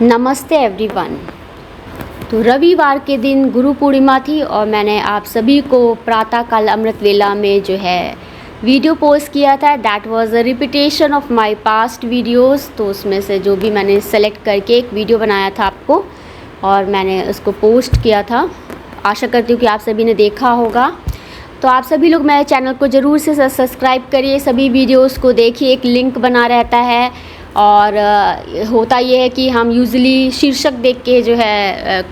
नमस्ते एवरीवन। तो रविवार के दिन गुरु पूर्णिमा थी और मैंने आप सभी को प्रातःकाल अमृत वेला में जो है वीडियो पोस्ट किया था। That was a repetition of my past videos. तो उसमें से जो भी मैंने सेलेक्ट करके एक वीडियो बनाया था आपको और मैंने उसको पोस्ट किया था। आशा करती हूँ कि आप सभी ने देखा होगा। तो आप सभी लोग मेरे चैनल को ज़रूर से सब्सक्राइब करिए, सभी वीडियोस को देखिए। एक लिंक बना रहता है और होता ये है कि हम यूजुअली शीर्षक देख के जो है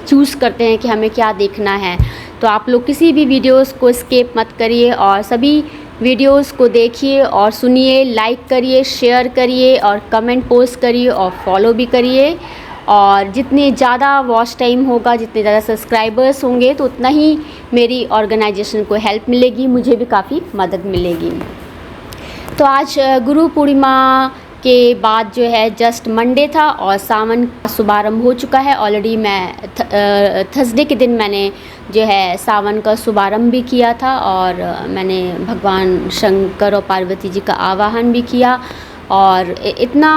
चूज़ करते हैं कि हमें क्या देखना है। तो आप लोग किसी भी वीडियोस को स्किप मत करिए और सभी वीडियोस को देखिए और सुनिए, लाइक करिए, शेयर करिए और कमेंट पोस्ट करिए और फॉलो भी करिए। और जितने ज़्यादा वॉच टाइम होगा, जितने ज़्यादा सब्सक्राइबर्स होंगे तो उतना ही मेरी ऑर्गेनाइजेशन को हेल्प मिलेगी, मुझे भी काफ़ी मदद मिलेगी। तो आज गुरु पूर्णिमा के बाद जो है जस्ट मंडे था और सावन का शुभारंभ हो चुका है ऑलरेडी। मैं थर्सडे के दिन मैंने जो है सावन का शुभारंभ भी किया था और मैंने भगवान शंकर और पार्वती जी का आवाहन भी किया और इतना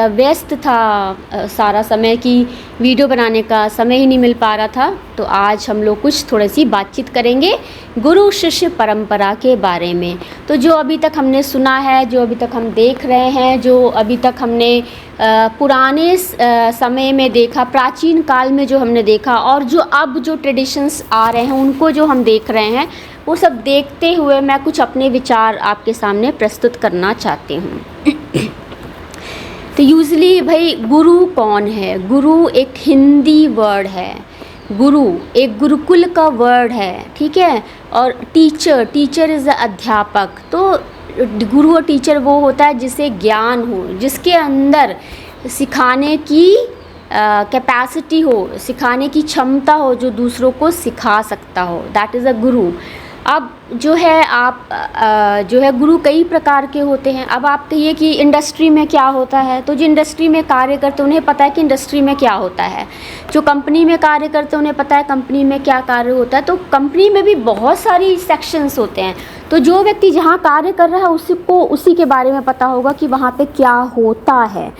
व्यस्त था सारा समय कि वीडियो बनाने का समय ही नहीं मिल पा रहा था। तो आज हम लोग कुछ थोड़ी सी बातचीत करेंगे गुरु शिष्य परंपरा के बारे में। तो जो अभी तक हमने सुना है, जो अभी तक हम देख रहे हैं, जो अभी तक हमने पुराने समय में देखा, प्राचीन काल में जो हमने देखा और जो अब जो ट्रेडिशंस आ रहे हैं उनको जो हम देख रहे हैं, वो सब देखते हुए मैं कुछ अपने विचार आपके सामने प्रस्तुत करना चाहती हूँ। तो यूजुअली भाई गुरु कौन है? गुरु एक हिंदी वर्ड है। गुरु एक गुरुकुल का वर्ड है, ठीक है। और टीचर इज़ अध्यापक। तो गुरु और टीचर वो होता है जिसे ज्ञान हो, जिसके अंदर सिखाने की कैपेसिटी हो, सिखाने की क्षमता हो, जो दूसरों को सिखा सकता हो, दैट इज़ अ गुरु। अब जो है आप जो है गुरु कई प्रकार के होते हैं। अब आप कहिए कि इंडस्ट्री में क्या होता है, तो जो इंडस्ट्री में कार्य करते उन्हें पता है कि इंडस्ट्री में क्या होता है। जो कंपनी में कार्य करते उन्हें पता है कंपनी में क्या कार्य होता है। तो कंपनी में भी बहुत सारी सेक्शंस होते हैं। तो जो व्यक्ति जहाँ कार्य कर रहा है उसको उसी के बारे में पता होगा कि वहाँ पे क्या होता है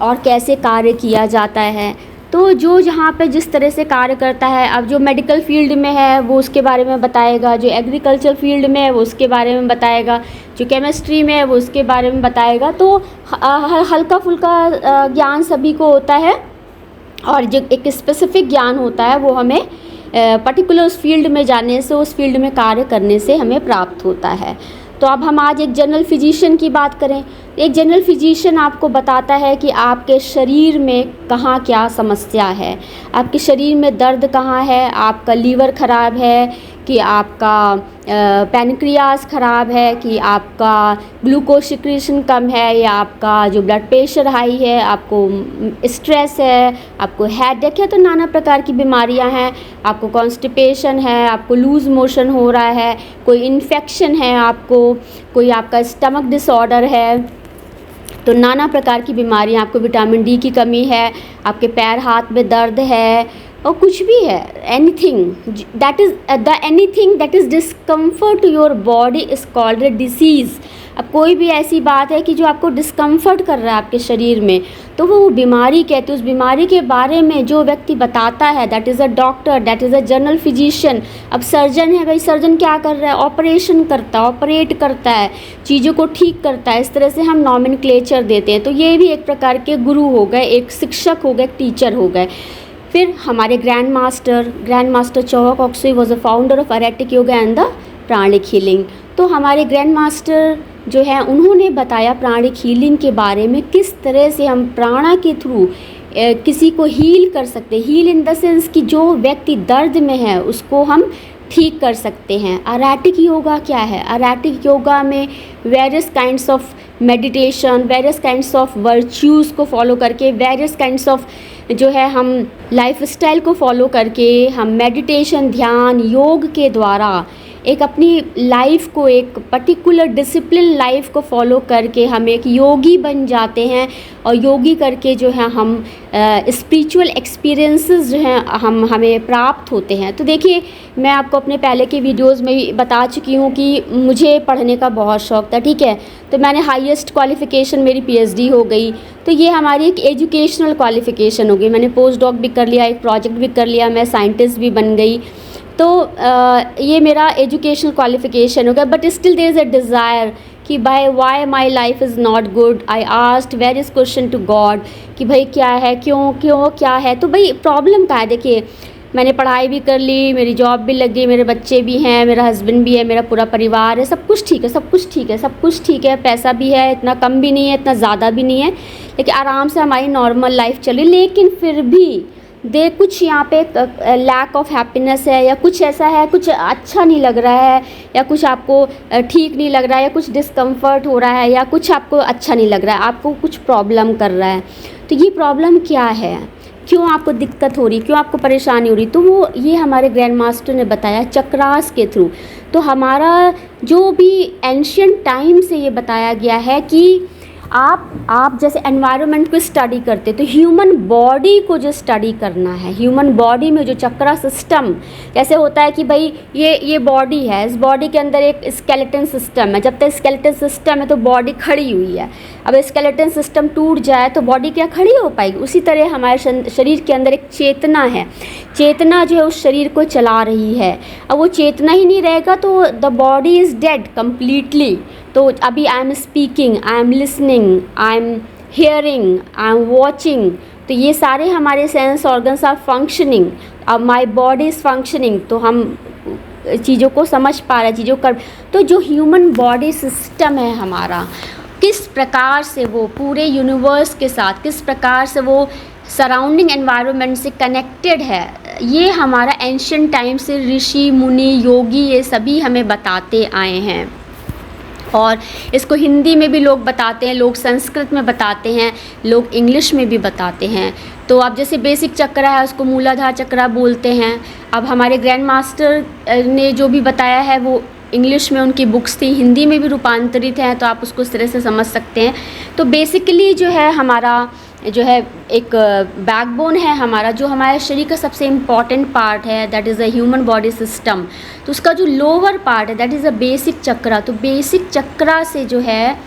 और कैसे कार्य किया जाता है। तो जो जहाँ पे जिस तरह से कार्य करता है, अब जो मेडिकल फील्ड में है वो उसके बारे में बताएगा, जो एग्रीकल्चर फील्ड में है वो उसके बारे में बताएगा, जो केमिस्ट्री में है वो उसके बारे में बताएगा। तो हल्का फुल्का ज्ञान सभी को होता है और जो एक स्पेसिफिक ज्ञान होता है वो हमें पर्टिकुलर उस फील्ड में जाने से, उस फील्ड में कार्य करने से हमें प्राप्त होता है। तो अब हम आज एक जनरल फिजिशियन की बात करें। एक जनरल फिजिशियन आपको बताता है कि आपके शरीर में कहाँ क्या समस्या है, आपके शरीर में दर्द कहाँ है, आपका लीवर ख़राब है कि आपका पैनक्रियास ख़राब है, कि आपका ग्लूकोज सिक्रीशन कम है, या आपका जो ब्लड प्रेशर हाई है, आपको स्ट्रेस है, आपको हेडेक है। तो नाना प्रकार की बीमारियां हैं। आपको कॉन्स्टिपेशन है, आपको लूज़ मोशन हो रहा है, कोई इन्फेक्शन है, आपको कोई आपका स्टमक डिसऑर्डर है। तो नाना प्रकार की बीमारियां, आपको विटामिन डी की कमी है, आपके पैर हाथ में दर्द है और कुछ भी है, anything that is discomfort to your body is called a disease. अब कोई भी ऐसी बात है कि जो आपको डिस्कम्फर्ट कर रहा है आपके शरीर में, तो वो बीमारी कहते हैं। उस बीमारी के बारे में जो व्यक्ति बताता है that is a doctor, that is a general physician. अब सर्जन है भाई, सर्जन क्या कर रहा है? ऑपरेशन करता है, ऑपरेट करता है, चीज़ों को ठीक करता है। इस तरह से हम नॉमेनक्लेचर देते हैं। तो ये भी एक प्रकार के गुरु हो गए, एक शिक्षक हो गए, एक टीचर हो गए। फिर हमारे grand master Choa Kok Sui was a founder of arhatic yoga and the pranic healing. तो हमारे ग्रैंड मास्टर जो है उन्होंने बताया प्राणिक हीलिंग के बारे में, किस तरह से हम प्राणा के थ्रू किसी को हील कर सकते हैं। हील इन द सेंस कि जो व्यक्ति दर्द में है उसको हम ठीक कर सकते हैं। एरेटिक योगा क्या है? एरेटिक योगा में various kinds of meditation, various kinds of virtues को फॉलो करके, वेरियस काइंड्स ऑफ जो है हम लाइफस्टाइल को फॉलो करके, हम मेडिटेशन, ध्यान, योग के द्वारा एक अपनी लाइफ को, एक पर्टिकुलर डिसिप्लिन लाइफ को फॉलो करके हम एक योगी बन जाते हैं, और योगी करके जो है हम स्पिरिचुअल एक्सपीरियंसेस जो हैं हमें प्राप्त होते हैं। तो देखिए, मैं आपको अपने पहले के वीडियोस में भी बता चुकी हूँ कि मुझे पढ़ने का बहुत शौक़ था, ठीक है। तो मैंने हाईएस्ट क्वालिफ़िकेशन मेरी पीएचडी हो गई, तो ये हमारी एक एजुकेशनल क्वालिफ़िकेशन हो गई। मैंने पोस्ट डॉक भी कर लिया, एक प्रोजेक्ट भी कर लिया, मैं साइंटिस्ट भी बन गई। तो ये मेरा एजुकेशनल क्वालिफ़िकेशन हो गया। But still there is a desire कि भाई why my life is not good. I asked various question to God कि भाई क्या है, क्यों क्या है। तो भाई प्रॉब्लम क्या है, देखिए मैंने पढ़ाई भी कर ली, मेरी जॉब भी लग गई, मेरे बच्चे भी हैं, मेरा हस्बैंड भी है, मेरा पूरा परिवार है, सब कुछ ठीक है, सब कुछ ठीक है, सब कुछ ठीक है, पैसा भी है, इतना कम भी नहीं है, इतना ज़्यादा भी नहीं है, लेकिन आराम से हमारी नॉर्मल लाइफ चली। लेकिन फिर भी कुछ यहाँ पे लैक ऑफ हैप्पीनेस है, या कुछ ऐसा है, कुछ अच्छा नहीं लग रहा है, या कुछ आपको ठीक नहीं लग रहा है, या कुछ डिस्कम्फर्ट हो रहा है, या कुछ आपको अच्छा नहीं लग रहा है, आपको कुछ प्रॉब्लम कर रहा है। तो ये प्रॉब्लम क्या है, क्यों आपको दिक्कत हो रही, क्यों आपको परेशानी हो रही, तो वो ये हमारे ग्रैंड मास्टर ने बताया चक्रास के थ्रू। तो हमारा जो भी एंशिएंट टाइम से ये बताया गया है कि आप जैसे एनवायरनमेंट को स्टडी करते, तो ह्यूमन बॉडी को जो स्टडी करना है, ह्यूमन बॉडी में जो चक्रा सिस्टम कैसे होता है कि भाई ये बॉडी है, इस बॉडी के अंदर एक स्केलेटन सिस्टम है। जब तक स्केलेटन सिस्टम है तो बॉडी खड़ी हुई है। अब स्केलेटन सिस्टम टूट जाए तो बॉडी क्या खड़ी हो पाएगी। उसी तरह हमारे शरीर के अंदर एक चेतना है, चेतना जो है उस शरीर को चला रही है। अब वो चेतना ही नहीं रहेगा तो the body is dead completely. तो अभी I am speaking, I am listening, I am hearing, I am watching, तो ये सारे हमारे सेंस ऑर्गन्स आर फंक्शनिंग। अब माई बॉडी इज़ फंक्शनिंग, तो हम चीज़ों को समझ पा रहे हैं, चीज़ों कर। तो जो ह्यूमन बॉडी सिस्टम है हमारा, किस प्रकार से वो पूरे यूनिवर्स के साथ, किस प्रकार से वो सराउंडिंग एनवायरनमेंट से कनेक्टेड है, ये हमारा एंशिएंट टाइम से ऋषि मुनि योगी ये सभी हमें बताते आए हैं। और इसको हिंदी में भी लोग बताते हैं, लोग संस्कृत में बताते हैं, लोग इंग्लिश में भी बताते हैं। तो अब जैसे बेसिक चक्र है उसको मूलाधार चक्र बोलते हैं। अब हमारे ग्रैंड मास्टर ने जो भी बताया है वो इंग्लिश में उनकी बुक्स थी, हिंदी में भी रूपांतरित हैं, तो आप उसको इस तरह से समझ सकते हैं। तो बेसिकली जो है हमारा जो है एक बैकबोन है हमारा, जो हमारे शरीर का सबसे इम्पॉर्टेंट पार्ट है, that is a human body system. तो उसका जो लोअर पार्ट है दैट इज़ अ बेसिक चक्रा। तो बेसिक चक्रा से जो है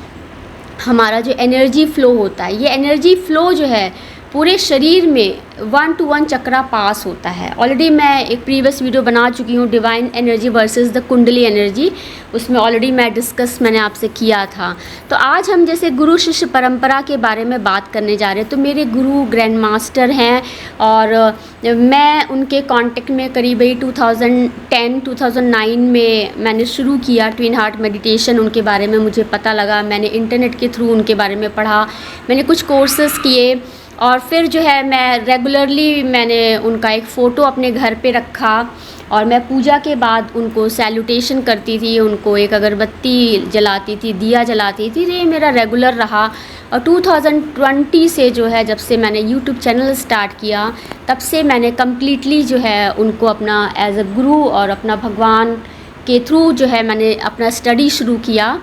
हमारा जो एनर्जी फ्लो होता है, ये एनर्जी फ्लो जो है पूरे शरीर में 1 to 1 चक्रा पास होता है। ऑलरेडी मैं एक प्रीवियस वीडियो बना चुकी हूँ, डिवाइन एनर्जी वर्सेस द कुंडली एनर्जी, उसमें ऑलरेडी मैंने आपसे किया था। तो आज हम जैसे गुरु शिष्य परंपरा के बारे में बात करने जा रहे हैं। तो मेरे गुरु ग्रैंड मास्टर हैं और मैं उनके कांटेक्ट में करीब 2010-2009 में मैंने शुरू किया ट्विन हार्ट मेडिटेशन। उनके बारे में मुझे पता लगा, मैंने इंटरनेट के थ्रू उनके बारे में पढ़ा, मैंने कुछ कोर्सेज़ किए, और फिर जो है मैं रेगुलरली मैंने उनका एक फ़ोटो अपने घर पे रखा, और मैं पूजा के बाद उनको सैल्यूटेशन करती थी, उनको एक अगरबत्ती जलाती थी, दिया जलाती थी। ये मेरा रेगुलर रहा। और 2020 से जो है, जब से मैंने यूट्यूब चैनल स्टार्ट किया, तब से मैंने कम्प्लीटली जो है उनको अपना एज अ गुरु और अपना भगवान के थ्रू जो है मैंने अपना स्टडी शुरू किया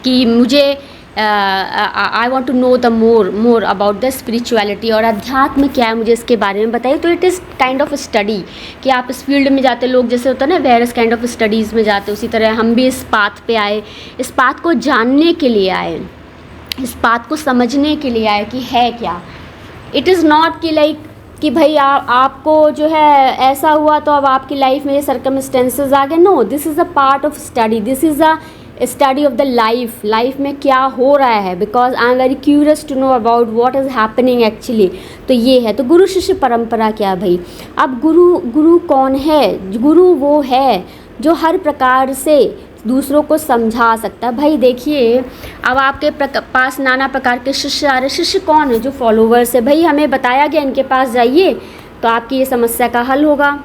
कि मुझे I want to know the more about the spirituality, और अध्यात्म क्या है मुझे इसके बारे में बताइए। तो it is kind of study कि आप इस फील्ड में जाते, लोग जैसे होता है ना वेरियस काइंड ऑफ स्टडीज़ में जाते, उसी तरह हम भी इस पाथ पे आए, इस पाथ को जानने के लिए आए, इस बात को समझने के लिए आए कि है क्या। इट इज़ नॉट कि लाइक कि भाई आपको जो है ऐसा हुआ तो अब आपकी लाइफ में ये सर्कमस्टेंसेस आ गए। No, this is a part of study, this is a study of the life में क्या हो रहा है, because I am very curious to know about what is happening actually. तो ये है। तो गुरु शिष्य परंपरा क्या भाई। अब गुरु कौन है। गुरु वो है जो हर प्रकार से दूसरों को समझा सकता है। भाई देखिए, अब आपके पास नाना प्रकार के शिष्य आ रहे। शिष्य कौन है? जो फॉलोवर्स है। भाई हमें बताया गया इनके पास जाइए तो आपकी ये समस्या का हल होगा,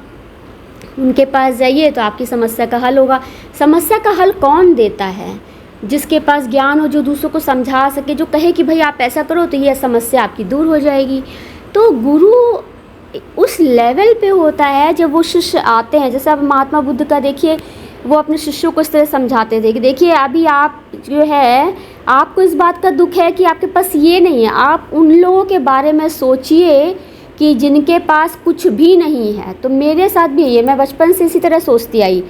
उनके पास जाइए तो आपकी समस्या का हल होगा। समस्या का हल कौन देता है? जिसके पास ज्ञान हो, जो दूसरों को समझा सके, जो कहे कि भाई आप ऐसा करो तो ये समस्या आपकी दूर हो जाएगी। तो गुरु उस लेवल पे होता है जब वो शिष्य आते हैं। जैसे अब महात्मा बुद्ध का देखिए, वो अपने शिष्यों को इस तरह समझाते थे कि देखिए अभी आप जो है, आपको इस बात का दुख है कि आपके पास ये नहीं है, आप उन लोगों के बारे में सोचिए कि जिनके पास कुछ भी नहीं है। तो मेरे साथ भी ये, मैं बचपन से इसी तरह सोचती आई।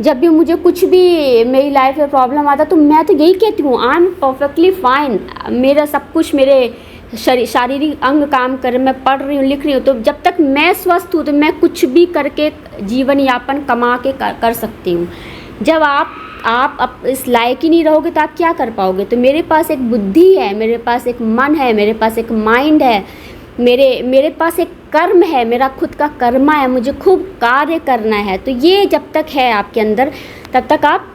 जब भी मुझे कुछ भी मेरी लाइफ में प्रॉब्लम आता तो मैं तो यही कहती हूँ, आई एम परफेक्टली फाइन, मेरा सब कुछ, मेरे शारीरिक अंग काम कर, मैं पढ़ रही हूँ, लिख रही हूँ, तो जब तक मैं स्वस्थ हूँ तो मैं कुछ भी करके जीवन यापन कमा के कर सकती हूँ। जब आप इस लायक ही नहीं रहोगे तो आप क्या कर पाओगे। तो मेरे पास एक बुद्धि है, मेरे पास एक मन है, मेरे पास एक माइंड है, मेरे पास एक कर्म है, मेरा खुद का कर्मा है, मुझे खूब कार्य करना है। तो ये जब तक है आपके अंदर तब तक आप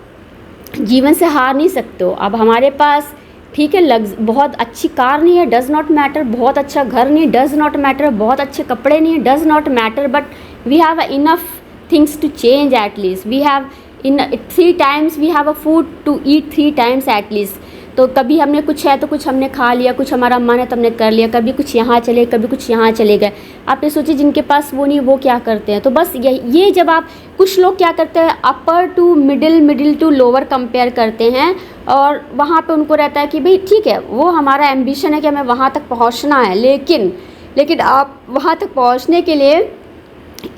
जीवन से हार नहीं सकते हो। अब हमारे पास ठीक है, बहुत अच्छी कार नहीं है, डज़ नॉट मैटर, बहुत अच्छा घर नहीं, डज़ नॉट मैटर, बहुत अच्छे कपड़े नहीं, does not matter, but we have enough things to change at least, we have in 3 times we have a food to eat 3 times at least. तो कभी हमने कुछ है तो कुछ हमने खा लिया, कुछ हमारा मन है तो हमने कर लिया, कभी कुछ यहाँ चले, कभी कुछ यहाँ चले गए। आप ये सोचिए जिनके पास वो नहीं, वो क्या करते हैं। तो बस ये जब आप, कुछ लोग क्या करते हैं, upper to middle, middle to lower compare करते हैं, और वहाँ पे उनको रहता है कि भाई ठीक है, वो हमारा एम्बिशन है कि हमें वहाँ तक पहुँचना है, लेकिन आप वहाँ तक पहुँचने के लिए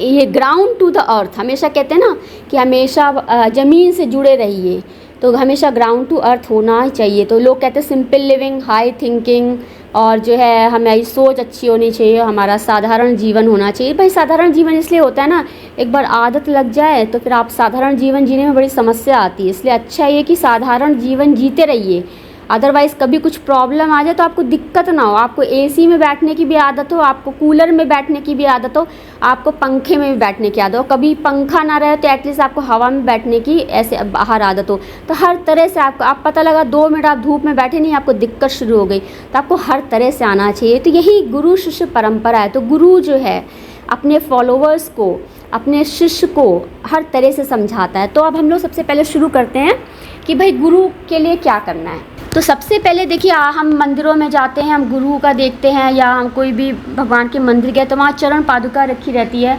ये ग्राउंड टू द अर्थ, हमेशा कहते हैं ना कि हमेशा ज़मीन से जुड़े रहिए, तो हमेशा ग्राउंड टू अर्थ होना ही चाहिए। तो लोग कहते हैं सिंपल लिविंग, हाई थिंकिंग, और जो है हमारी सोच अच्छी होनी चाहिए, हमारा साधारण जीवन होना चाहिए। भाई साधारण जीवन इसलिए होता है ना, एक बार आदत लग जाए तो फिर आप साधारण जीवन जीने में बड़ी समस्या आती है। इसलिए अच्छा ये कि साधारण जीवन जीते रहिए, अदरवाइज़ कभी कुछ प्रॉब्लम आ जाए तो आपको दिक्कत ना हो। आपको एसी में बैठने की भी आदत हो, आपको कूलर में बैठने की भी आदत हो, आपको पंखे में भी बैठने की आदत हो, कभी पंखा ना रहे तो एटलीस्ट आपको हवा में बैठने की ऐसे बाहर आदत हो। तो हर तरह से आपको, आप पता लगा 2 मिनट आप धूप में बैठे नहीं, आपको दिक्कत शुरू हो गई, तो आपको हर तरह से आना चाहिए। तो यही गुरु शिष्य परंपरा है। तो गुरु जो है अपने फॉलोअर्स को, अपने शिष्य को हर तरह से समझाता है। तो अब हम लोग सबसे पहले शुरू करते हैं कि भाई गुरु के लिए क्या करना है। तो सबसे पहले देखिए, हम मंदिरों में जाते हैं, हम गुरु का देखते हैं, या हम कोई भी भगवान के मंदिर गए तो वहाँ चरण पादुका रखी रहती है,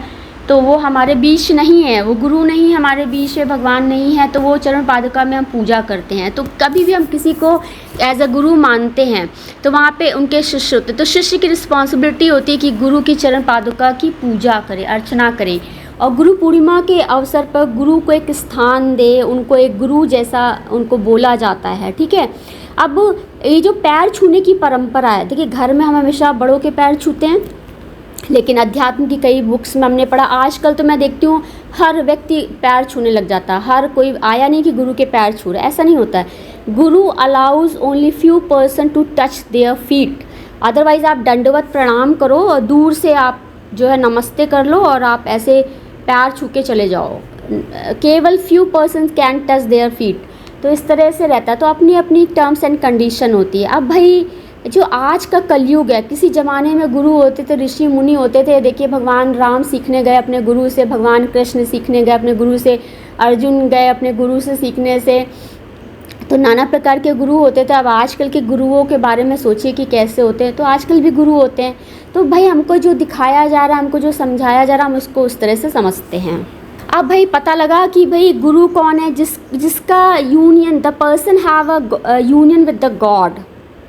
तो वो हमारे बीच नहीं है, वो गुरु नहीं हमारे बीच है, भगवान नहीं है, तो वो चरण पादुका में हम पूजा करते हैं। तो कभी भी हम किसी को एज अ गुरु मानते हैं तो वहाँ पे उनके शिष्य होते हैं, तो शिष्य की रिस्पॉन्सिबिलिटी होती है कि गुरु की चरण पादुका की पूजा करे, अर्चना करे, और गुरु पूर्णिमा के अवसर पर गुरु को एक स्थान दे, उनको एक गुरु जैसा उनको बोला जाता है। ठीक है, अब ये जो पैर छूने की परंपरा है, देखिए घर में हम हमेशा बड़ों के पैर छूते हैं, लेकिन अध्यात्म की कई बुक्स में हमने पढ़ा, आजकल तो मैं देखती हूँ हर व्यक्ति पैर छूने लग जाता है, हर कोई आया नहीं कि गुरु के पैर छू रहा है, ऐसा नहीं होता है। Guru allows only few person to touch their feet, otherwise आप दंडवत प्रणाम करो और दूर से आप जो है नमस्ते कर लो और आप ऐसे पैर छू के चले जाओ, केवल few person can touch their feet. तो इस तरह से रहता है, तो अपनी अपनी टर्म्स एंड कंडीशन होती है। अब भाई जो आज का कलयुग है, किसी ज़माने में गुरु होते थे, ऋषि मुनि होते थे। देखिए भगवान राम सीखने गए अपने गुरु से, भगवान कृष्ण सीखने गए अपने गुरु से, अर्जुन गए अपने गुरु से सीखने से, तो नाना प्रकार के गुरु होते थे। अब आजकल के गुरुओं के बारे में सोचिए कि कैसे होते हैं, तो आजकल भी गुरु होते हैं। तो भाई हमको जो दिखाया जा रहा है, हमको जो समझाया जा रहा है, हम उसको उस तरह से समझते हैं। अब भाई पता लगा कि भाई गुरु कौन है, जिसका union, the person have a union with the God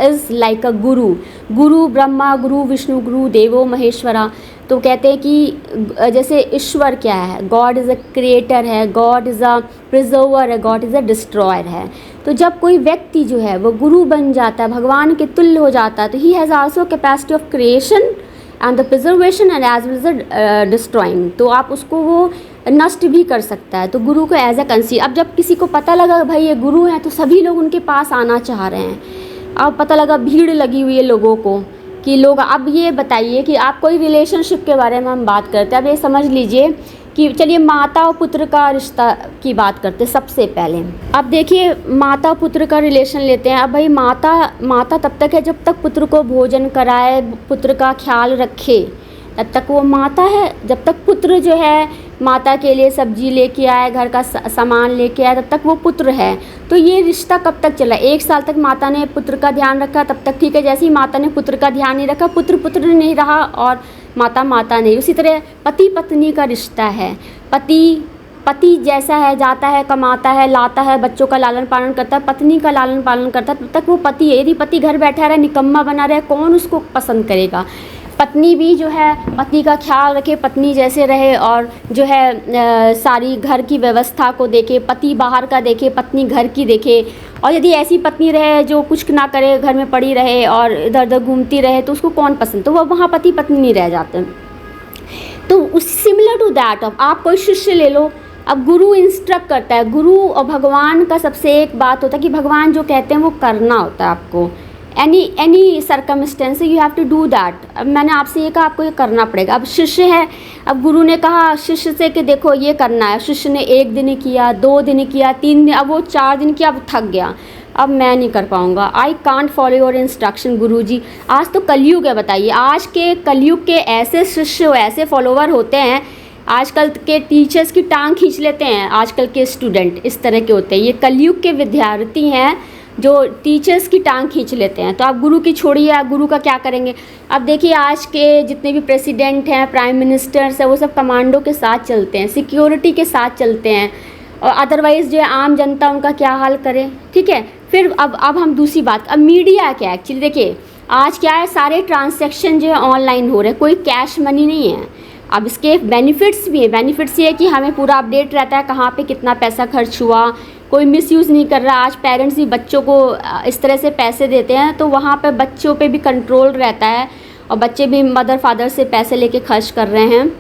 is like अ गुरु। गुरु ब्रह्मा, गुरु विष्णु, गुरु देवो महेश्वरा। तो कहते हैं कि जैसे ईश्वर क्या है, गॉड इज़ अ क्रिएटर है, गॉड इज़ अ प्रिजर्वर है, गॉड इज़ अ डिस्ट्रॉयर है। तो जब कोई व्यक्ति जो है वो गुरु बन जाता है, भगवान के तुल्य हो जाता है, तो he has also capacity of creation and the preservation and as well as a destroying. तो आप उसको वो नष्ट भी कर सकता है। तो गुरु को एज अ कंसीव, अब जब किसी को पता लगा भाई ये गुरु हैं, तो सभी लोग उनके पास आना चाह रहे हैं। अब पता लगा भीड़ लगी हुई है लोगों को कि लोग, अब ये बताइए कि आप कोई रिलेशनशिप के बारे में हम बात करते हैं। अब ये समझ लीजिए कि चलिए माता और पुत्र का रिश्ता की बात करते हैं सबसे पहले। अब देखिए माता पुत्र का रिलेशन लेते हैं। अब भाई माता तब तक है जब तक पुत्र को भोजन कराए, पुत्र का ख्याल रखे, तब तक वो माता है। जब तक पुत्र जो है माता के लिए सब्जी लेके आए, घर का सामान लेके आए, तब तक वो पुत्र है। तो ये रिश्ता कब तक चला? 1 साल तक माता ने पुत्र का ध्यान रखा, तब तक ठीक है। जैसे ही माता ने पुत्र का ध्यान नहीं रखा, पुत्र नहीं रहा और माता नहीं। उसी तरह पति पत्नी का रिश्ता है, पति पति जैसा है, जाता है, कमाता है, लाता है, बच्चों का लालन पालन करता है, पत्नी का लालन पालन करता है, तब तक वो पति है। यदि पति घर बैठा रहे, निकम्मा बना रहे, कौन उसको पसंद करेगा। पत्नी भी जो है पति का ख्याल रखे, पत्नी जैसे रहे, और जो है सारी घर की व्यवस्था को देखे, पति बाहर का देखे, पत्नी घर की देखे। और यदि ऐसी पत्नी रहे जो कुछ ना करे, घर में पड़ी रहे और इधर उधर घूमती रहे, तो उसको कौन पसंद, तो वो वहाँ पति पत्नी नहीं रह जाते। तो उस सिमिलर टू दैट, अब आप कोई शिष्य ले लो, अब गुरु इंस्ट्रक्ट करता है। गुरु और भगवान का सबसे एक बात होता है कि भगवान जो कहते हैं वो करना होता है आपको। Any circumstance you have to do that. अब मैंने आपसे ये कहा, आपको ये करना पड़ेगा। अब शिष्य है, अब गुरु ने कहा शिष्य से कि देखो ये करना है। शिष्य ने 1 दिन किया, 2 दिन किया, 3 दिन, अब वो 4 दिन किया, अब थक गया, अब मैं नहीं कर पाऊँगा, I can't follow your instruction guruji. आज तो कलयुग है, बताइए, आज के कलयुग के ऐसे शिष्य, ऐसे फॉलोवर होते हैं, आजकल के टीचर्स की टांग खींच लेते हैं। आजकल के स्टूडेंट इस तरह के होते हैं, ये कलयुग के विद्यार्थी हैं जो टीचर्स की टांग खींच लेते हैं। तो आप गुरु की छोड़िए, आप गुरु का क्या करेंगे। अब देखिए, आज के जितने भी प्रेसिडेंट हैं, प्राइम मिनिस्टर्स हैं, वो सब कमांडो के साथ चलते हैं, सिक्योरिटी के साथ चलते हैं, और अदरवाइज़ जो है आम जनता उनका क्या हाल करे। ठीक है, फिर अब हम दूसरी बात, अब मीडिया क्या है एक्चुअली। देखिए आज क्या है, सारे ट्रांसैक्शन जो है ऑनलाइन हो रहे हैं, कोई कैश मनी नहीं है। अब इसके बेनिफिट्स भी हैं। बेनिफिट्स ये है कि हमें पूरा अपडेट रहता है कहाँ पे कितना पैसा खर्च हुआ, कोई मिसयूज़ नहीं कर रहा। आज पेरेंट्स भी बच्चों को इस तरह से पैसे देते हैं, तो वहाँ पे बच्चों पे भी कंट्रोल रहता है, और बच्चे भी मदर फादर से पैसे लेके खर्च कर रहे हैं।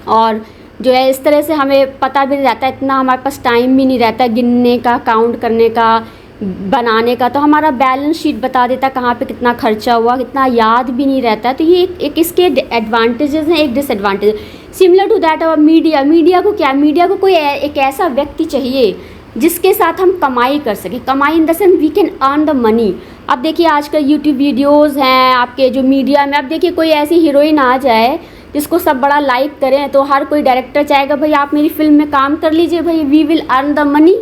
और जो है इस तरह से हमें पता भी रहता है, इतना हमारे पास टाइम भी नहीं रहता गिनने का, काउंट करने का, बनाने का। तो हमारा बैलेंस शीट बता देता है कहाँ पे कितना खर्चा हुआ, कितना याद भी नहीं रहता है। तो ये एक इसके एडवांटेजेस हैं, एक डिसएडवांटेज। सिमिलर टू दैट अब मीडिया को क्या, मीडिया को कोई एक ऐसा व्यक्ति चाहिए जिसके साथ हम कमाई कर सकें। कमाई in the sense we can earn the money. अब देखिए आजकल यूट्यूब वीडियोज़ हैं आपके जो मीडिया में, अब देखिए कोई ऐसी हीरोइन आ जाए जिसको सब बड़ा लाइक करें, तो हर कोई डायरेक्टर चाहेगा भाई आप मेरी फिल्म में काम कर लीजिए, भाई we will earn the money.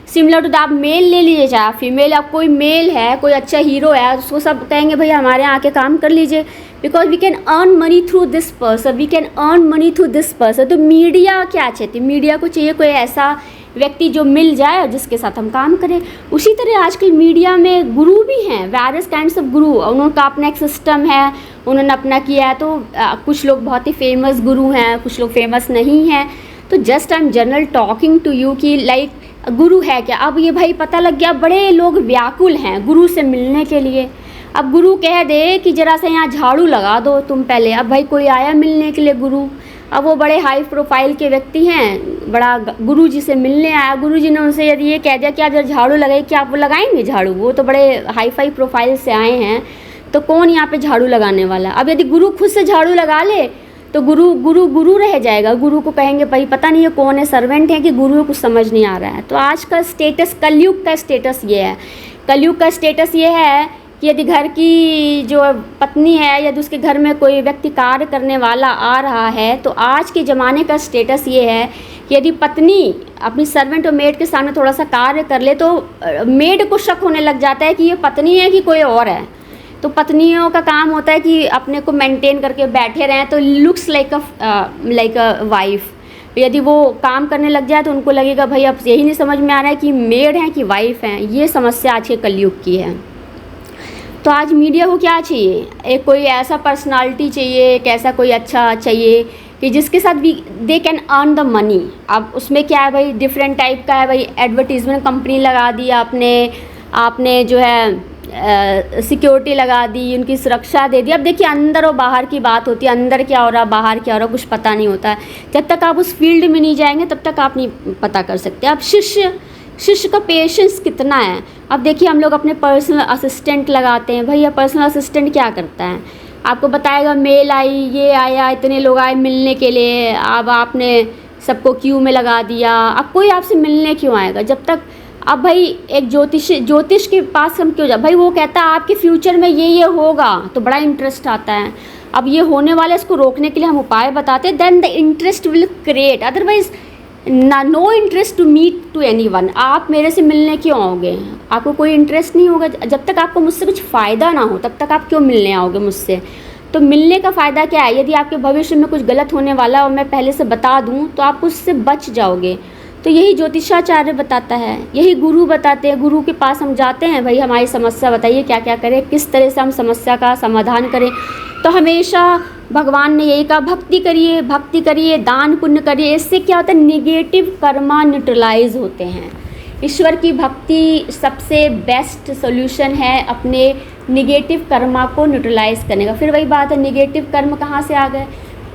Similar to the आप मेल ले लीजिए, चाहे आप फीमेल, अब कोई मेल है, कोई अच्छा हीरो है, उसको सब कहेंगे भाई हमारे यहाँ आके काम कर लीजिए, because we can earn money through this person, we can earn money through this person. तो मीडिया क्या चाहती है, मीडिया को चाहिए कोई ऐसा व्यक्ति जो मिल जाए और जिसके साथ हम काम करें। उसी तरह आजकल मीडिया में गुरु भी हैं, वेरियस काइंड्स ऑफ गुरु, उनका अपना एक सिस्टम है, उन्होंने अपना किया है। तो कुछ लोग बहुत ही फेमस गुरु हैं, कुछ लोग फेमस नहीं हैं। तो just I am general talking to you कि लाइक गुरु है क्या। अब ये भाई पता लग गया, बड़े लोग व्याकुल हैं गुरु से मिलने के लिए। अब गुरु कह दे कि ज़रा सा यहाँ झाड़ू लगा दो तुम पहले, अब भाई कोई आया मिलने के लिए गुरु, अब वो बड़े हाई प्रोफाइल के व्यक्ति हैं, बड़ा गुरु जी से मिलने आया, गुरु जी ने उनसे यदि ये कह दिया कि आप जरा झाड़ू लगाइए, क्या आप वो लगाएंगे झाड़ू, वो तो बड़े हाई फाई प्रोफाइल से आए हैं, तो कौन यहाँ पे झाड़ू लगाने वाला। अब यदि गुरु खुद से झाड़ू लगा ले तो गुरु रह जाएगा, गुरु को कहेंगे भाई पता नहीं है कौन है, सर्वेंट है कि गुरु को कुछ समझ नहीं आ रहा है। तो आज का स्टेटस, कलयुग का स्टेटस ये है, कलयुग का स्टेटस ये है कि यदि घर की जो पत्नी है, यदि उसके घर में कोई व्यक्ति कार्य करने वाला आ रहा है, तो आज के ज़माने का स्टेटस ये है कि यदि पत्नी अपनी सर्वेंट और मेड के सामने थोड़ा सा कार्य कर ले तो मेड को शक होने लग जाता है कि ये पत्नी है कि कोई और है। तो पत्नियों का काम होता है कि अपने को मेंटेन करके बैठे रहें, तो लुक्स लाइक अ वाइफ। यदि वो काम करने लग जाए तो उनको लगेगा भाई अब यही नहीं समझ में आ रहा है कि मेड हैं कि वाइफ हैं। ये समस्या आज के कलयुग की है। तो आज मीडिया को क्या चाहिए, एक कोई ऐसा पर्सनालिटी चाहिए, एक ऐसा कोई अच्छा चाहिए कि जिसके साथ भी they can earn the money. अब उसमें क्या है भाई, डिफरेंट टाइप का है भाई, एडवर्टीज़मेंट कंपनी लगा दी आपने जो है सिक्योरिटी लगा दी, उनकी सुरक्षा दे दी। अब देखिए अंदर और बाहर की बात होती है, अंदर क्या हो रहा बाहर क्या हो रहा कुछ पता नहीं होता है। जब तक आप उस फील्ड में नहीं जाएंगे तब तक आप नहीं पता कर सकते। अब शिष्य का पेशेंस कितना है। अब देखिए हम लोग अपने पर्सनल असिस्टेंट लगाते हैं, भैया पर्सनल असिस्टेंट क्या करता है, आपको बताएगा मेल आई, ये आया, इतने लोग आए मिलने के लिए, अब आपने सबको क्यू में लगा दिया, अब कोई आपसे मिलने क्यों आएगा जब तक। अब भाई एक ज्योतिष के पास हम क्यों जाए, भाई वो कहता है आपके फ्यूचर में ये होगा, तो बड़ा इंटरेस्ट आता है। अब ये होने वाला है, इसको रोकने के लिए हम उपाय बताते हैं, then the interest will create, otherwise no interest to meet to anyone. आप मेरे से मिलने क्यों आओगे, आपको कोई इंटरेस्ट नहीं होगा। जब तक आपको मुझसे कुछ फ़ायदा ना हो तब तक आप क्यों मिलने आओगे मुझसे। तो मिलने का फ़ायदा क्या है? यदि आपके भविष्य में कुछ गलत होने वाला और मैं पहले से बता दूं तो आप उससे बच जाओगे। तो यही ज्योतिषाचार्य बताता है, यही गुरु बताते हैं। गुरु के पास हम जाते हैं, भाई हमारी समस्या बताइए, क्या क्या करें, किस तरह से हम समस्या का समाधान करें। तो हमेशा भगवान ने यही कहा, भक्ति करिए, दान पुण्य करिए। इससे क्या होता है? निगेटिव कर्मा न्यूट्रलाइज होते हैं। ईश्वर की भक्ति सबसे बेस्ट सोल्यूशन है अपने निगेटिव कर्मा को न्यूट्रलाइज करने का। फिर वही बात है, निगेटिव कर्म कहाँ से आ गए?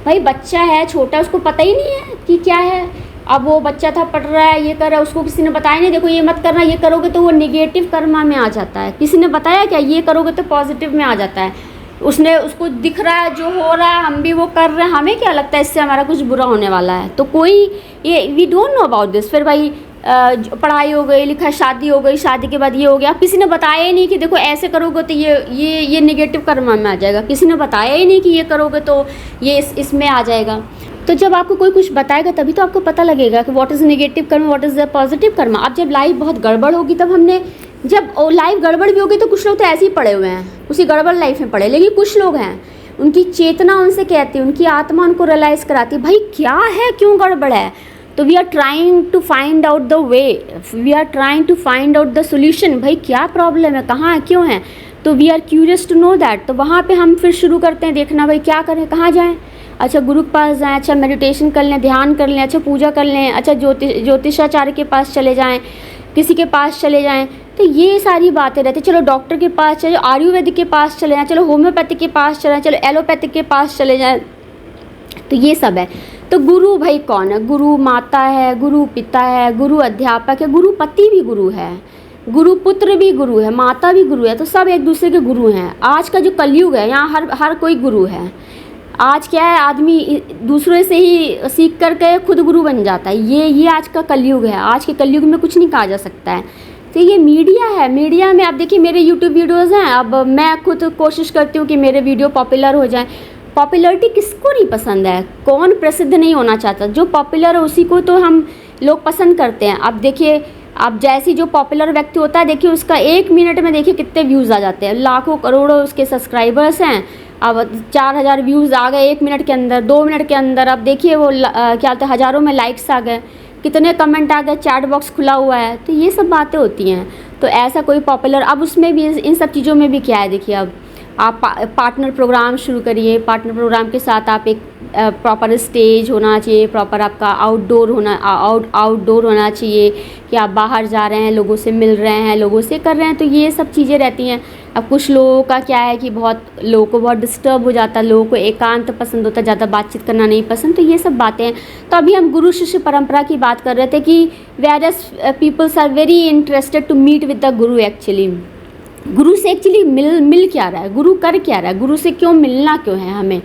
भाई बच्चा है छोटा, उसको पता ही नहीं है कि क्या है। अब वो बच्चा था, पढ़ रहा है, ये कर रहा है, उसको किसी ने बताया नहीं, देखो ये मत करना, ये करोगे तो वो निगेटिव कर्मा में आ जाता है। किसी ने बताया क्या? ये करोगे तो पॉजिटिव में आ जाता है। उसको दिख रहा है जो हो रहा है, हम भी वो कर रहे हैं, हमें क्या लगता है इससे हमारा कुछ बुरा होने वाला है। तो कोई ये we don't know about this. फिर भाई पढ़ाई हो गई, लिखा, शादी हो गई, शादी के बाद ये हो गया। किसी ने बताया ही नहीं कि देखो ऐसे करोगे तो ये निगेटिव कर्म में आ जाएगा। किसी ने बताया ही नहीं कि ये करोगे तो ये इसमें आ जाएगा। तो जब आपको कोई कुछ बताएगा तभी तो आपको पता लगेगा कि व्हाट इज़ नेगेटिव कर्म, व्हाट इज़ द पॉजिटिव कर्म। अब जब लाइफ बहुत गड़बड़ होगी तब जब लाइफ गड़बड़ भी होगी तो कुछ लोग तो ऐसे ही पड़े हुए हैं, उसी गड़बड़ लाइफ में पड़े। लेकिन कुछ लोग हैं, उनकी चेतना उनसे कहती है, उनकी आत्मा उनको रियलाइज़ कराती है, भाई क्या है, क्यों गड़बड़ है। तो we are trying to find out the way, we are trying to find out the solution. भाई क्या प्रॉब्लम है, कहाँ है, क्यों है। तो we are curious to know that. तो वहाँ पे हम फिर शुरू करते हैं देखना, भाई क्या करें, कहाँ जाएं। अच्छा गुरु के पास जाएं, अच्छा मेडिटेशन कर लें, ध्यान कर लें, अच्छा पूजा कर लें, अच्छा ज्योतिषाचार्य के पास चले जाएं, किसी के पास चले जाएं। तो ये सारी बातें रहती। चलो डॉक्टर के पास चले, आयुर्वेदिक के पास चले जाएँ, चलो होम्योपैथिक के पास चले जाएँ, चलो एलोपैथिक के पास चले जाएँ। तो ये सब है। तो गुरु भाई कौन है? गुरु माता है, गुरु पिता है, गुरु अध्यापक है, गुरु पति भी गुरु है, गुरु पुत्र भी गुरु है, माता भी गुरु है। तो सब एक दूसरे के गुरु हैं। आज का जो कलयुग है, यहाँ हर कोई गुरु है। आज क्या है, आदमी दूसरे से ही सीख करके खुद गुरु बन जाता है। ये आज का कलयुग है। आज के कलयुग में कुछ नहीं कहा जा सकता है। तो ये मीडिया है, मीडिया में आप देखिए मेरे यूट्यूब वीडियोज़ हैं। अब मैं खुद कोशिश करती हूँ कि मेरे वीडियो पॉपुलर हो जाएं। पॉपुलरिटी किसको नहीं पसंद है? कौन प्रसिद्ध नहीं होना चाहता? जो पॉपुलर है उसी को तो हम लोग पसंद करते हैं। अब देखिए, अब जैसी जो पॉपुलर व्यक्ति होता है, देखिए उसका 1 मिनट में देखिए कितने व्यूज़ आ जाते हैं, लाखों करोड़ों उसके सब्सक्राइबर्स हैं। अब 4000 व्यूज़ आ गए 1 मिनट के अंदर, 2 मिनट के अंदर। अब देखिए वो क्या होता है, हज़ारों में लाइक्स आ गए, कितने कमेंट आ गए, चैट बॉक्स खुला हुआ है। तो ये सब बातें होती हैं। तो ऐसा कोई पॉपुलर, अब उसमें भी इन सब चीज़ों में भी क्या है, देखिए अब आप पार्टनर प्रोग्राम शुरू करिए। पार्टनर प्रोग्राम के साथ आप एक प्रॉपर स्टेज होना चाहिए, प्रॉपर आपका आउटडोर होना चाहिए कि आप बाहर जा रहे हैं, लोगों से मिल रहे हैं, लोगों से कर रहे हैं। तो ये सब चीज़ें रहती हैं। अब कुछ लोगों का क्या है कि बहुत लोगों को बहुत डिस्टर्ब हो जाता है, लोगों को एकांत पसंद होता है, ज़्यादा बातचीत करना नहीं पसंद। तो ये सब बातें हैं। तो अभी हम गुरु शिष्य परंपरा की बात कर रहे थे कि various peoples are very interested to meet with the guru. Actually guru से एक्चुअली मिल क्या रहा है, गुरु कर क्या रहा है, गुरु से क्यों मिलना क्यों है हमें।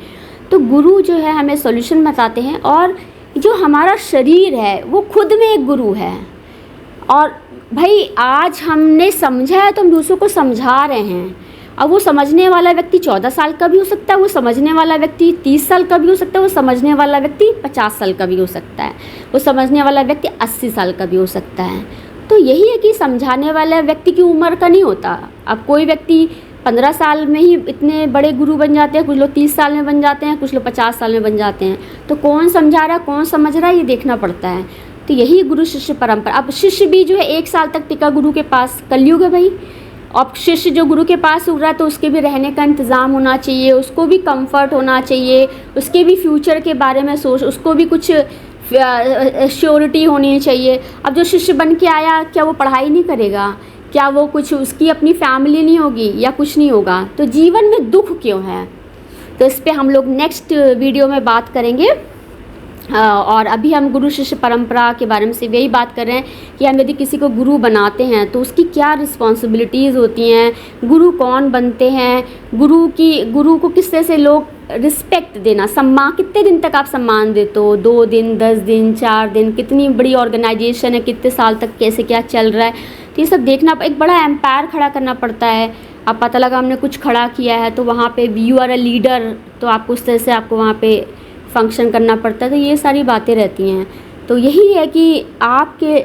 तो गुरु जो है हमें सॉल्यूशन बताते हैं। और जो हमारा शरीर है वो खुद में एक गुरु है। और भाई आज हमने समझा है तो हम दूसरों को समझा रहे हैं। अब वो समझने वाला व्यक्ति 14 साल का भी हो सकता है, वो समझने वाला व्यक्ति 30 साल का भी हो सकता है, वो समझने वाला व्यक्ति 50 साल का भी हो सकता है, वो समझने वाला व्यक्ति 80 साल का भी हो सकता है। तो यही है कि समझाने वाला व्यक्ति की उम्र का नहीं होता। अब कोई व्यक्ति 15 साल में ही इतने बड़े गुरु बन जाते हैं, कुछ लोग 30 साल में बन जाते हैं, कुछ लोग 50 साल में बन जाते हैं। तो कौन समझा रहा है, कौन समझ रहा है, ये देखना पड़ता है। तो यही गुरु शिष्य परंपरा। अब शिष्य भी जो है 1 साल तक टिका गुरु के पास, कलयुग है भाई। अब शिष्य जो गुरु के पास उग रहा है तो उसके भी रहने का इंतज़ाम होना चाहिए, उसको भी कंफर्ट होना चाहिए, उसके भी फ्यूचर के बारे में सोच, उसको भी कुछ श्योरिटी होनी चाहिए। अब जो शिष्य बन के आया, क्या वो पढ़ाई नहीं करेगा? क्या वो कुछ, उसकी अपनी फैमिली नहीं होगी या कुछ नहीं होगा? तो जीवन में दुख क्यों है? तो इस पे हम लोग नेक्स्ट वीडियो में बात करेंगे। और अभी हम गुरु शिष्य परंपरा के बारे में से यही बात कर रहे हैं कि हम यदि किसी को गुरु बनाते हैं तो उसकी क्या रिस्पॉन्सिबिलिटीज़ होती हैं, गुरु कौन बनते हैं, गुरु को किस तरह से लोग रिस्पेक्ट देना, सम्मान, कितने दिन तक आप सम्मान देते हो, 2 दिन, 10 दिन, 4 दिन, कितनी बड़ी ऑर्गेनाइजेशन है, कितने साल तक कैसे क्या चल रहा है। तो ये सब देखना, एक बड़ा एम्पायर खड़ा करना पड़ता है। अब पता लगा हमने कुछ खड़ा किया है तो वहाँ पे यू आर अ लीडर, तो आपको उस तरह से आपको वहाँ पे फंक्शन करना पड़ता है। तो ये सारी बातें रहती हैं। तो यही है कि आपके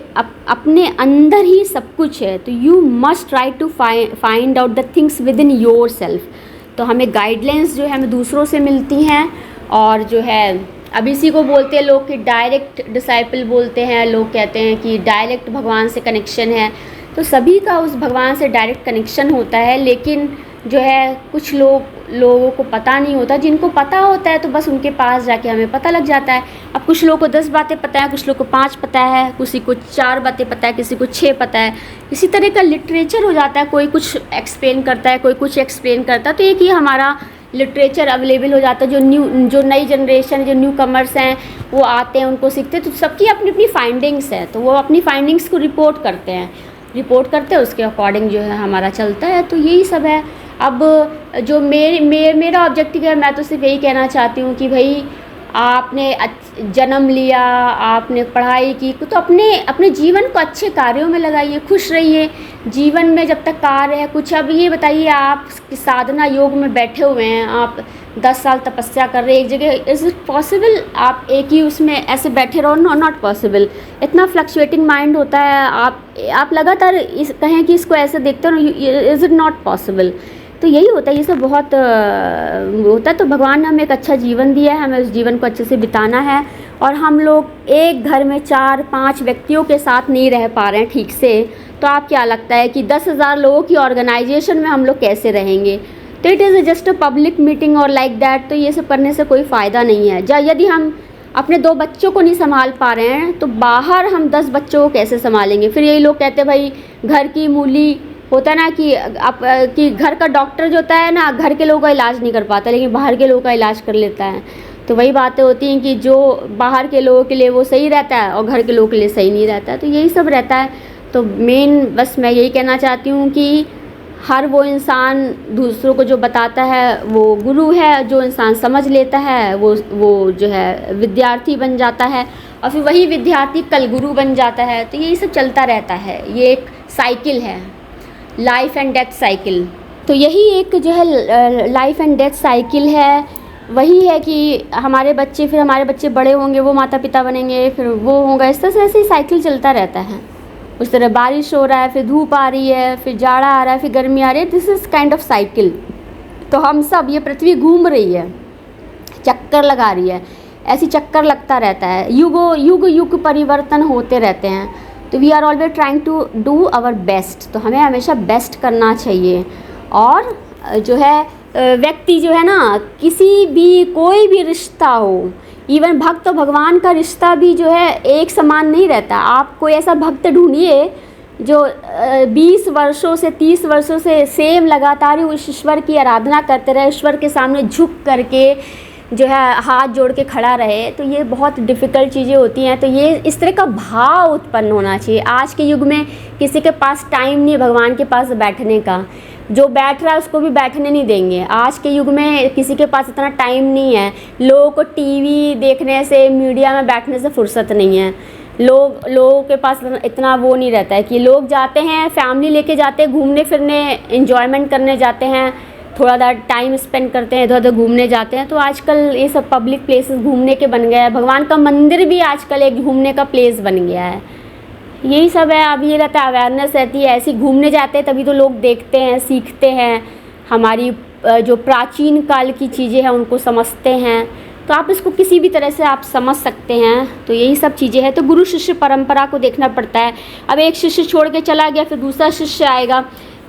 अपने अंदर ही सब कुछ है। तो you must try to find out the things within yourself. तो तो हमें गाइडलाइंस जो है हमें दूसरों से मिलती हैं। और जो है अब इसी को बोलते हैं लोग कि डायरेक्ट डिसाइपल बोलते हैं, लोग कहते हैं कि डायरेक्ट भगवान से कनेक्शन है। तो सभी का उस भगवान से डायरेक्ट कनेक्शन होता है, लेकिन जो है कुछ लोगों को पता नहीं होता। जिनको पता होता है तो बस उनके पास जाके हमें पता लग जाता है। अब कुछ लोगों को 10 बातें पता है, कुछ लोगों को 5 पता है, किसी को 4 बातें पता है, किसी को 6 पता है। इसी तरह का लिटरेचर हो जाता है, कोई कुछ एक्सप्लेन करता है, कोई कुछ एक्सप्लेन करता है। तो एक ही हमारा लिटरेचर अवेलेबल हो जाता है। जो नई जनरेशन, जो न्यू कमर्स हैं वो आते हैं, उनको सीखते हैं, तो सबकी अपनी अपनी फाइंडिंग्स है, तो वो अपनी फाइंडिंग्स को रिपोर्ट करते हैं, उसके अकॉर्डिंग जो है हमारा चलता है। तो यही सब है। अब जो मेरा ऑब्जेक्टिव है, मैं तो सिर्फ यही कहना चाहती हूँ कि भाई आपने जन्म लिया, आपने पढ़ाई की, तो अपने जीवन को अच्छे कार्यों में लगाइए, खुश रहिए जीवन में जब तक कार्य है कुछ। अब ये बताइए, आप साधना योग में बैठे हुए हैं, आप 10 साल तपस्या कर रहे हैं एक जगह, इज़ इट पॉसिबल आप एक ही उसमें ऐसे बैठे रहो? No, not possible. इतना फ्लक्चुएटिंग माइंड होता है। आप लगातार कहें कि इसको ऐसे देखते हो, इज़ इट नॉट पॉसिबल। तो यही होता है, ये सब बहुत होता है। तो भगवान ने हमें एक अच्छा जीवन दिया है, हमें उस जीवन को अच्छे से बिताना है। और हम लोग एक घर में 4-5 व्यक्तियों के साथ नहीं रह पा रहे हैं ठीक से, तो आप क्या लगता है कि 10,000 लोगों की ऑर्गेनाइजेशन में हम लोग कैसे रहेंगे? तो it is just a public meeting और लाइक दैट। तो ये सब करने से कोई फ़ायदा नहीं है। यदि हम अपने 2 बच्चों को नहीं संभाल पा रहे हैं, तो बाहर हम 10 बच्चों को कैसे संभालेंगे? फिर यही लोग कहते हैं भाई घर की मूली होता है ना कि घर का डॉक्टर जो होता है ना, घर के लोगों का इलाज नहीं कर पाता, लेकिन बाहर के लोगों का इलाज कर लेता है। तो वही बातें होती हैं कि जो बाहर के लोगों के लिए वो सही रहता है और घर के लोगों के लिए सही नहीं रहता है। तो यही सब रहता है। तो मेन बस मैं यही कहना चाहती हूँ कि हर वो इंसान दूसरों को जो बताता है वो गुरु है, जो इंसान समझ लेता है वो जो है विद्यार्थी बन जाता है, और फिर वही विद्यार्थी कल गुरु बन जाता है। तो यही सब चलता रहता है, ये एक साइकिल है, लाइफ एंड डेथ साइकिल। तो यही एक जो है लाइफ एंड डेथ साइकिल है। वही है कि हमारे बच्चे बड़े होंगे, वो माता पिता बनेंगे, फिर वो होगा, इस तरह से ऐसे ही साइकिल चलता रहता है। उस तरह बारिश हो रहा है, फिर धूप आ रही है, फिर जाड़ा आ रहा है, फिर गर्मी आ रही है। This is kind of cycle. तो हम सब, ये पृथ्वी घूम रही है, चक्कर लगा रही है, ऐसी चक्कर लगता रहता है। युग परिवर्तन होते रहते हैं। तो we are always trying to do our best. तो हमें हमेशा बेस्ट करना चाहिए। और जो है व्यक्ति जो है ना, कोई भी रिश्ता हो, इवन भक्त और भगवान का रिश्ता भी जो है एक समान नहीं रहता। आप कोई ऐसा भक्त ढूंढिए जो 20 वर्षों से 30 वर्षों से सेम लगातार ही उस ईश्वर की आराधना करते रहे, ईश्वर के सामने झुक करके जो है हाथ जोड़ के खड़ा रहे। तो ये बहुत डिफ़िकल्ट चीज़ें होती हैं। तो ये इस तरह का भाव उत्पन्न होना चाहिए। आज के युग में किसी के पास टाइम नहीं है भगवान के पास बैठने का। जो बैठ रहा है उसको भी बैठने नहीं देंगे। आज के युग में किसी के पास इतना टाइम नहीं है। लोगों को टीवी देखने से, मीडिया में बैठने से फुर्सत नहीं है। लोगों के पास इतना वो नहीं रहता है कि लोग जाते हैं, फैमिली लेके जाते हैं, घूमने फिरने, एंजॉयमेंट करने जाते हैं, थोड़ा सा टाइम स्पेंड करते हैं, इधर उधर घूमने जाते हैं। तो आजकल ये सब पब्लिक प्लेसेस घूमने के बन गया है। भगवान का मंदिर भी आजकल एक घूमने का प्लेस बन गया है। यही सब है। अब ये रहता है, अवेयरनेस रहती है, ऐसे घूमने जाते हैं तभी तो लोग देखते हैं, सीखते हैं, हमारी जो प्राचीन काल की चीज़ें हैं उनको समझते हैं। तो आप इसको किसी भी तरह से आप समझ सकते हैं। तो यही सब चीज़ें हैं। तो गुरु शिष्य परंपरा को देखना पड़ता है। अब एक शिष्य छोड़ के चला गया, फिर दूसरा शिष्य आएगा।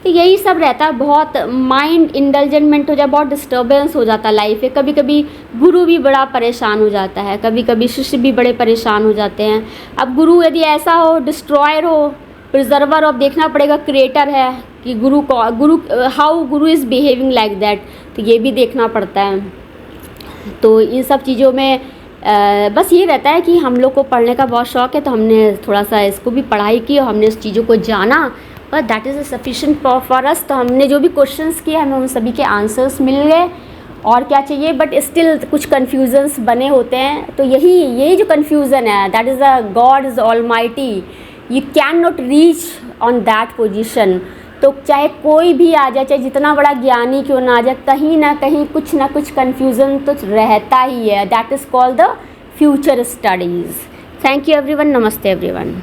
तो यही सब रहता है। बहुत माइंड इंडल्जेंटमेंट हो जाए, बहुत डिस्टर्बेंस हो जाता है लाइफ में। कभी कभी गुरु भी बड़ा परेशान हो जाता है, कभी कभी शिष्य भी बड़े परेशान हो जाते हैं। अब गुरु यदि ऐसा हो, डिस्ट्रॉयर हो, प्रिजर्वर ऑफ, देखना पड़ेगा क्रिएटर है कि how Guru is behaving like that. तो ये भी देखना पड़ता है। तो इन सब चीज़ों में बस ये रहता है कि हम लोग को पढ़ने का बहुत शौक़ है, तो हमने थोड़ा सा इसको भी पढ़ाई की और हमने इस चीज़ों को जाना, but that is sufficient for us. तो हमने जो भी क्वेश्चंस किए हमें उन सभी के आंसर्स मिल गए। और क्या चाहिए, बट स्टिल कुछ कन्फ्यूजन्स बने होते हैं। तो यही जो कन्फ्यूज़न है, that is the God is almighty, you can not reach on that position. तो चाहे कोई भी आ जाए, चाहे जितना बड़ा ज्ञानी क्यों ना आ जाए, कहीं ना कहीं कुछ ना कुछ कन्फ्यूज़न तो रहता ही है। That is called the future studies. Thank you everyone. नमस्ते एवरीवन।